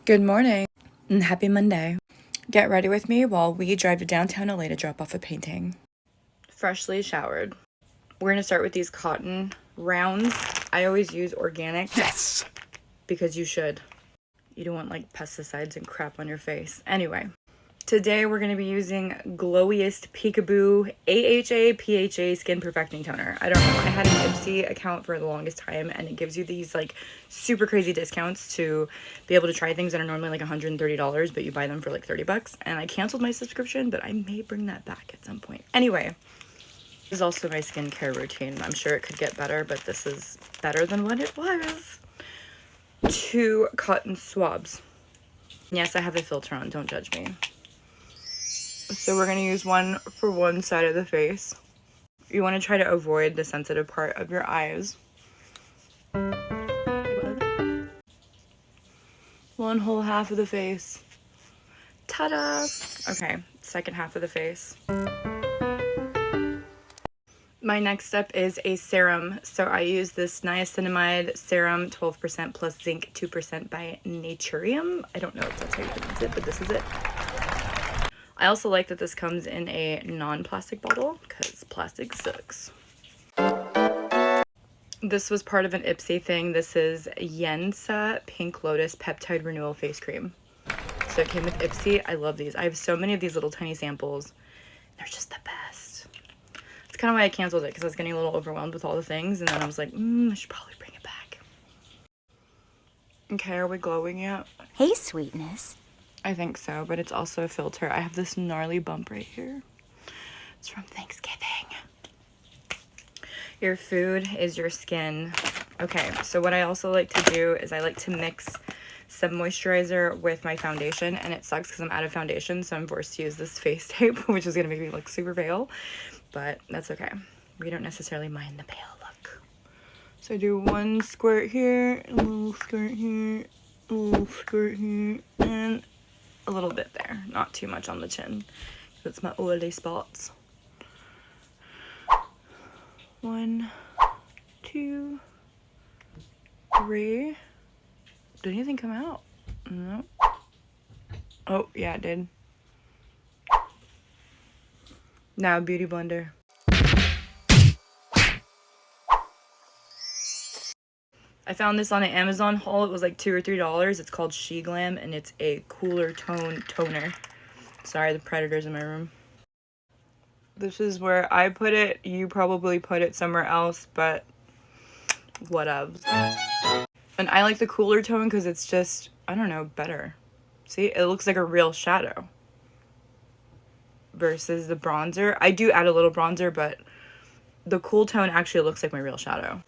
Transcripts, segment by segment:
Good morning and happy Monday. Get ready with me while we drive to downtown LA to drop off a painting. Freshly showered. We're going to start with these cotton rounds. I always use organic. Yes! Because you should. You don't want like pesticides and crap on your face. Anyway, today we're going to be using Glowiest Peekaboo AHA PHA Skin Perfecting Toner. I don't know. I had an Ipsy account for the longest time and it gives you these like super crazy discounts to be able to try things that are normally like $130, but you buy them for like 30 bucks. And I canceled my subscription, but I may bring that back at some point. Anyway, this is also my skincare routine. I'm sure it could get better, but this is better than what it was. 2 cotton swabs. Yes, I have a filter on. Don't judge me. So we're going to use one for one side of the face. You want to try to avoid the sensitive part of your eyes. One whole half of the face. Ta-da! Okay, second half of the face. My next step is a serum. So I use this niacinamide serum, 12% plus zinc, 2% by Naturium. I don't know if that's how you pronounce it, but this is it. I also like that this comes in a non-plastic bottle because plastic sucks. This was part of an Ipsy thing. This is Yensa Pink Lotus Peptide Renewal Face Cream. So it came with Ipsy. I love these. I have so many of these little tiny samples. They're just the best. That's kind of why I canceled it, because I was getting a little overwhelmed with all the things. And then I was like, I should probably bring it back. Okay, are we glowing yet? Hey, sweetness. I think so, but it's also a filter. I have this gnarly bump right here. It's from Thanksgiving. Your food is your skin. Okay, so what I also like to do is I like to mix some moisturizer with my foundation, and it sucks because I'm out of foundation, so I'm forced to use this face tape, which is going to make me look super pale, but that's okay. We don't necessarily mind the pale look. So I do 1 squirt here, a little squirt here, a little squirt here, and a little bit there. Not too much on the chin. That's my oily spots. 1, 2, 3. Did anything come out? No. Oh, yeah, it did. Now, beauty blender. I found this on an Amazon haul. It was like $2 or $3. It's called She Glam, and it's a cooler tone toner. Sorry, the predator's in my room. This is where I put it. You probably put it somewhere else, but whatevs. And I like the cooler tone because it's just, I don't know, better. See, it looks like a real shadow. Versus the bronzer. I do add a little bronzer, but the cool tone actually looks like my real shadow.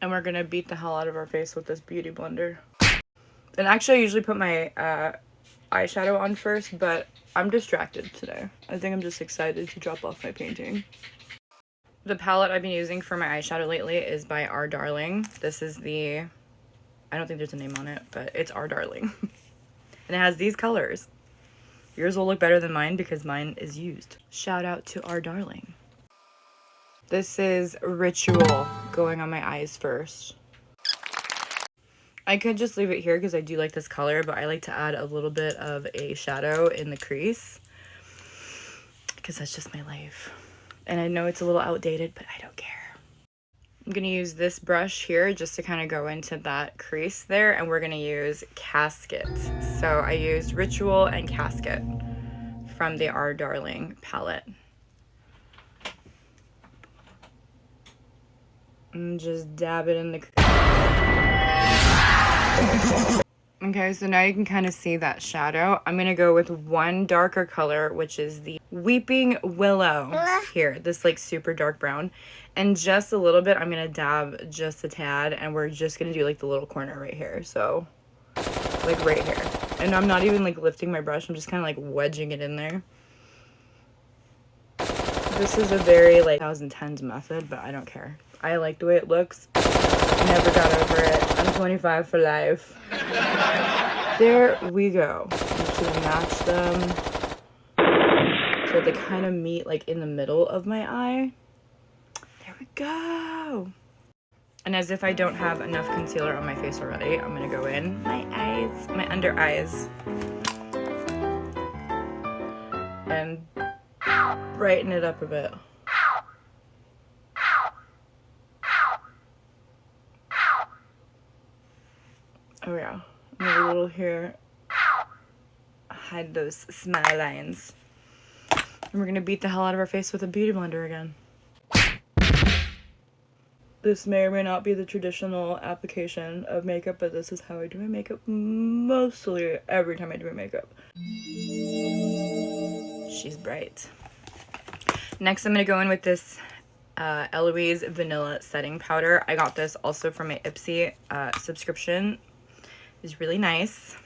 And we're gonna beat the hell out of our face with this beauty blender. And actually, I usually put my eyeshadow on first, but I'm distracted today. I think I'm just excited to drop off my painting. The palette I've been using for my eyeshadow lately is by Our Darling. This is the, I don't think there's a name on it, but it's Our Darling. And it has these colors. Yours will look better than mine because mine is used. Shout out to Our Darling. This is Ritual, going on my eyes first. I could just leave it here because I do like this color, but I like to add a little bit of a shadow in the crease because that's just my life. And I know it's a little outdated, but I don't care. I'm going to use this brush here just to kind of go into that crease there, and we're going to use Casket. So I used Ritual and Casket from the Our Darling palette. And just dab it in the crease. Okay, so now you can kind of see that shadow. I'm going to go with one darker color, which is the Weeping Willow here. This like super dark brown. And just a little bit, I'm going to dab just a tad. And we're just going to do like the little corner right here. So like right here. And I'm not even like lifting my brush. I'm just kind of like wedging it in there. This is a very like 2010s method, but I don't care. I like the way it looks. Never got over it. I'm 25 for life. There we go. I'm just gonna match them so they kind of meet like in the middle of my eye. There we go. And as if I don't have enough concealer on my face already, I'm gonna go in my eyes, my under eyes, and brighten it up a bit. Oh yeah, maybe a little here. Hide those smile lines. And we're gonna beat the hell out of our face with a beauty blender again. This may or may not be the traditional application of makeup, but this is how I do my makeup mostly every time I do my makeup. She's bright. Next, I'm gonna go in with this Eloise Vanilla Setting Powder. I got this also from my Ipsy subscription. It's really nice.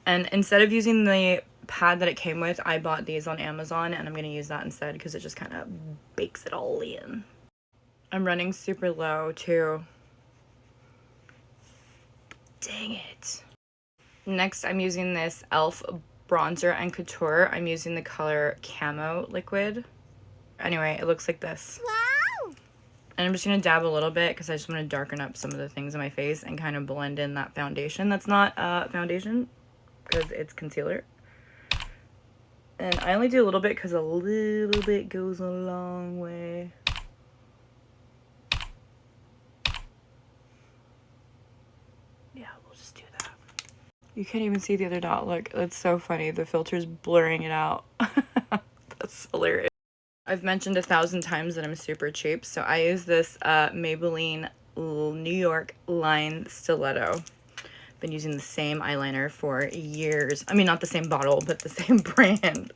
And instead of using the pad that it came with, I bought these on Amazon, and I'm going to use that instead because it just kind of bakes it all in. I'm running super low too. Dang it. Next, I'm using this e.l.f. bronzer and couture. I'm using the color Camo Liquid. Anyway, it looks like this. Wow. And I'm just going to dab a little bit because I just want to darken up some of the things in my face and kind of blend in that foundation. That's not foundation because it's concealer. And I only do a little bit because a little bit goes a long way. Yeah, we'll just do that. You can't even see the other dot. Look, that's so funny. The filter's blurring it out. That's hilarious. I've mentioned 1,000 times that I'm super cheap, so I use this Maybelline New York Line Stiletto. Been using the same eyeliner for years. I mean, not the same bottle, but the same brand.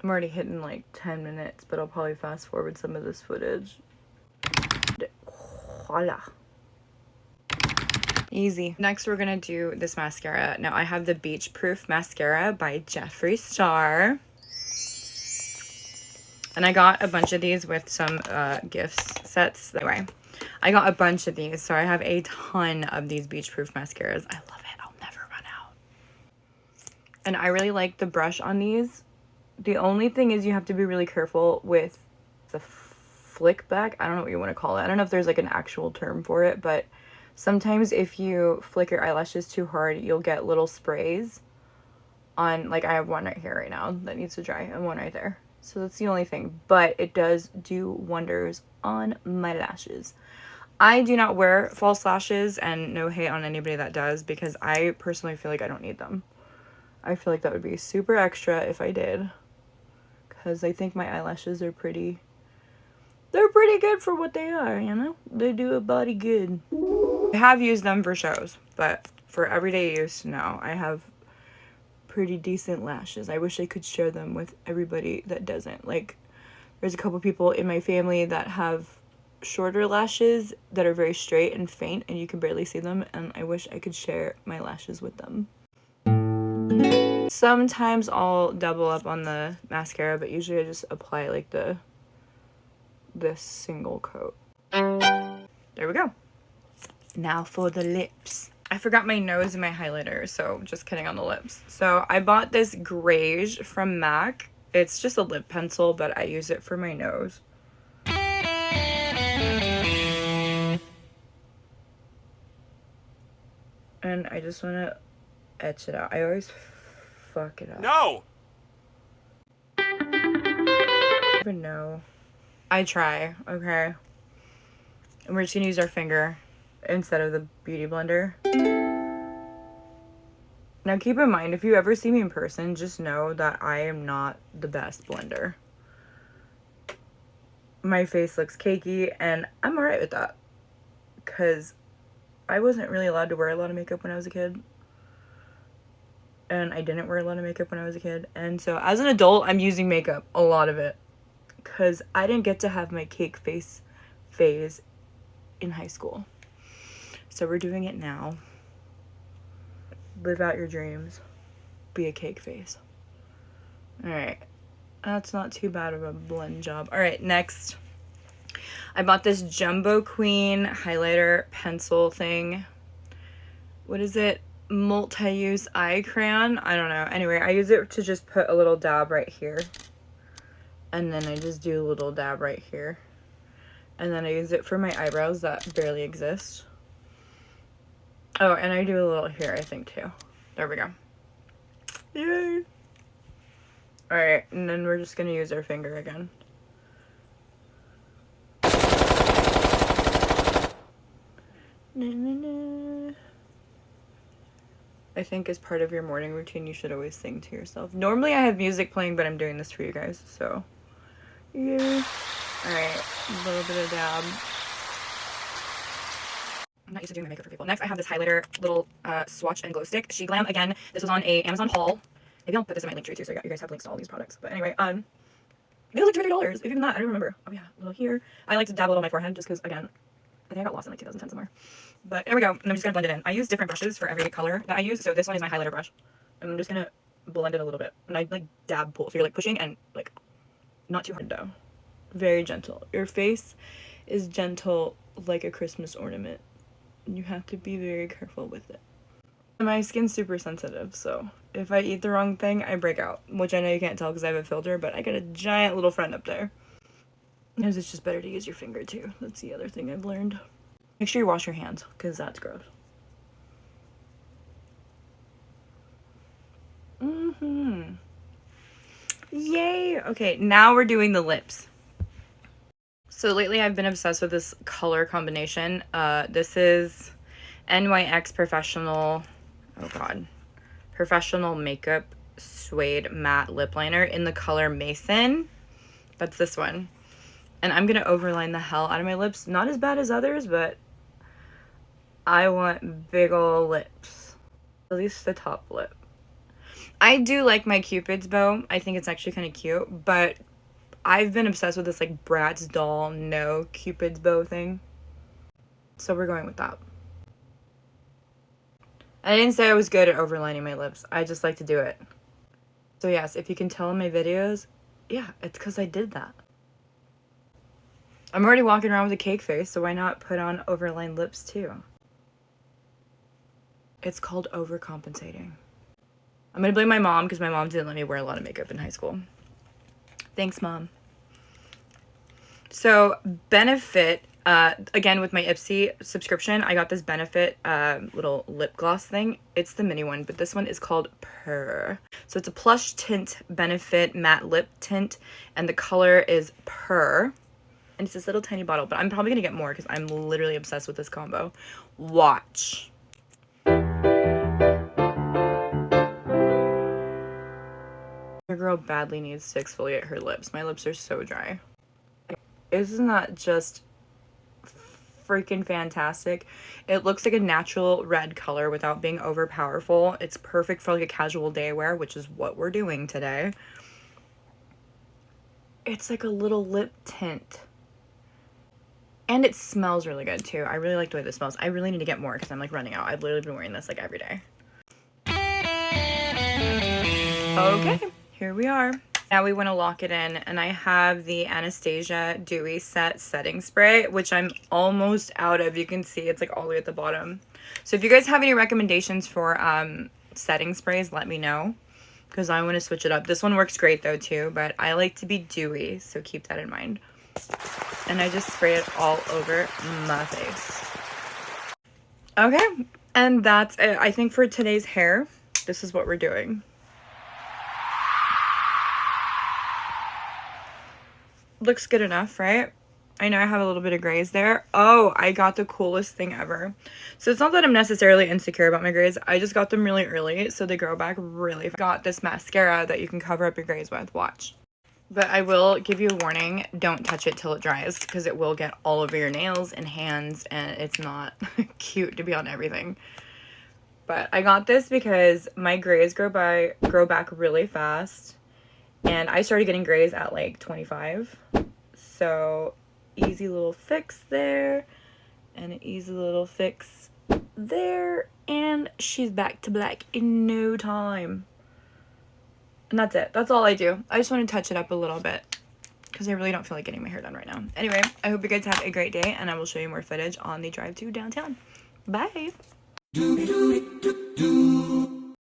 I'm already hitting like 10 minutes, but I'll probably fast forward some of this footage. Voila. Easy. Next, we're gonna do this mascara. Now, I have the Beach Proof Mascara by Jeffree Star. And I got a bunch of these with some gift sets. Anyway, I got a bunch of these, so I have a ton of these Beach Proof mascaras. I love it. I'll never run out. And I really like the brush on these. The only thing is you have to be really careful with the flick back. I don't know what you want to call it. I don't know if there's like an actual term for it, but sometimes if you flick your eyelashes too hard, you'll get little sprays on, like I have one right here right now that needs to dry and one right there. So that's the only thing, but it does do wonders on my lashes. I do not wear false lashes, and no hate on anybody that does, because I personally feel like I don't need them. I feel like that would be super extra if I did, because I think my eyelashes are pretty good for what they are, you know? They do a body good. I have used them for shows, but for everyday use, no. I have pretty decent lashes. I wish I could share them with everybody that doesn't. Like, there's a couple people in my family that have shorter lashes that are very straight and faint and you can barely see them, and I wish I could share my lashes with them. Sometimes I'll double up on the mascara, but usually I just apply like this single coat. There we go. Now for the lips. I forgot my nose and my highlighter, so just kidding on the lips. So I bought this Grwm from MAC. It's just a lip pencil, but I use it for my nose. And I just want to etch it out. I always fuck it up. No! I don't even know. I try, okay? And we're just going to use our finger instead of the beauty blender. Now keep in mind, if you ever see me in person, just know that I am not the best blender. My face looks cakey, and I'm alright with that, because I wasn't really allowed to wear a lot of makeup when I was a kid, and I didn't wear a lot of makeup when I was a kid, and so as an adult I'm using makeup, a lot of it, because I didn't get to have my cake face phase in high school. So we're doing it now. Live out your dreams. Be a cake face. Alright. That's not too bad of a blend job. Alright, next. I bought this Jumbo Queen highlighter pencil thing. What is it? Multi-use eye crayon? I don't know. Anyway, I use it to just put a little dab right here. And then I just do a little dab right here. And then I use it for my eyebrows that barely exist. Oh, and I do a little here, I think, too. There we go. Yay! Alright, and then we're just gonna use our finger again. I think as part of your morning routine, you should always sing to yourself. Normally I have music playing, but I'm doing this for you guys, so. Yeah. Alright, a little bit of dab. I'm not used to doing my makeup for people. Next, I have this highlighter little swatch and glow stick. She Glam. Again, this was on a Amazon haul. Maybe I'll put this in my Linktree too, so you guys have links to all these products. But anyway, it was like $200. If even that, I don't remember. Oh yeah, a little here. I like to dab a little on my forehead just because, again, I think I got lost in like 2010 somewhere. But there we go. And I'm just gonna blend it in. I use different brushes for every color that I use. So this one is my highlighter brush. And I'm just gonna blend it a little bit. And I like dab pull. So you're like pushing and like not too hard though. Very gentle. Your face is gentle like a Christmas ornament. You have to be very careful with it. My skin's super sensitive, so if I eat the wrong thing, I break out. Which I know you can't tell because I have a filter, but I got a giant little friend up there. Because it's just better to use your finger too. That's the other thing I've learned. Make sure you wash your hands, because that's gross. Yay! Okay, now we're doing the lips. So lately I've been obsessed with this color combination. This is NYX Professional, Professional Makeup Suede Matte Lip Liner in the color Mason. That's this one. And I'm gonna overline the hell out of my lips. Not as bad as others, but I want big ol' lips. At least the top lip. I do like my Cupid's bow. I think it's actually kind of cute, but I've been obsessed with this like Bratz doll no Cupid's bow thing. So we're going with that. I didn't say I was good at overlining my lips. I just like to do it. So yes, if you can tell in my videos, yeah, it's because I did that. I'm already walking around with a cake face, so why not put on overlined lips too? It's called overcompensating. I'm gonna blame my mom because my mom didn't let me wear a lot of makeup in high school. Thanks, Mom. So, Benefit, again, with my Ipsy subscription, I got this Benefit little lip gloss thing. It's the mini one, but this one is called Purr. So, it's a plush tint Benefit matte lip tint, and the color is Purr. And it's this little tiny bottle, but I'm probably going to get more because I'm literally obsessed with this combo. Watch. Your girl badly needs to exfoliate her lips. My lips are so dry. Isn't that just freaking fantastic? It looks like a natural red color without being over powerful. It's perfect for like a casual day wear, which is what we're doing today. It's like a little lip tint. And it smells really good too. I really like the way this smells. I really need to get more because I'm like running out. I've literally been wearing this like every day. Okay. Here we are. Now we want to lock it in, and I have the Anastasia Dewy Set Setting Spray, which I'm almost out of. You can see it's like all the way at the bottom. So if you guys have any recommendations for setting sprays, let me know, because I want to switch it up. This one works great though too, but I like to be dewy, so keep that in mind. And I just spray it all over my face. Okay, and that's it. I think for today's hair, this is what we're doing. Looks good enough, right? I know I have a little bit of grays there. Oh, I got the coolest thing ever. So it's not that I'm necessarily insecure about my grays. I just got them really early, so they grow back really fast. Got this mascara that you can cover up your grays with. Watch. But I will give you a warning. Don't touch it till it dries, because it will get all over your nails and hands, and it's not cute to be on everything. But I got this because my grays grow back really fast. And I started getting grays at like 25. So easy little fix there. And an easy little fix there. And she's back to black in no time. And that's it. That's all I do. I just want to touch it up a little bit, because I really don't feel like getting my hair done right now. Anyway, I hope you guys have a great day. And I will show you more footage on the drive to downtown. Bye.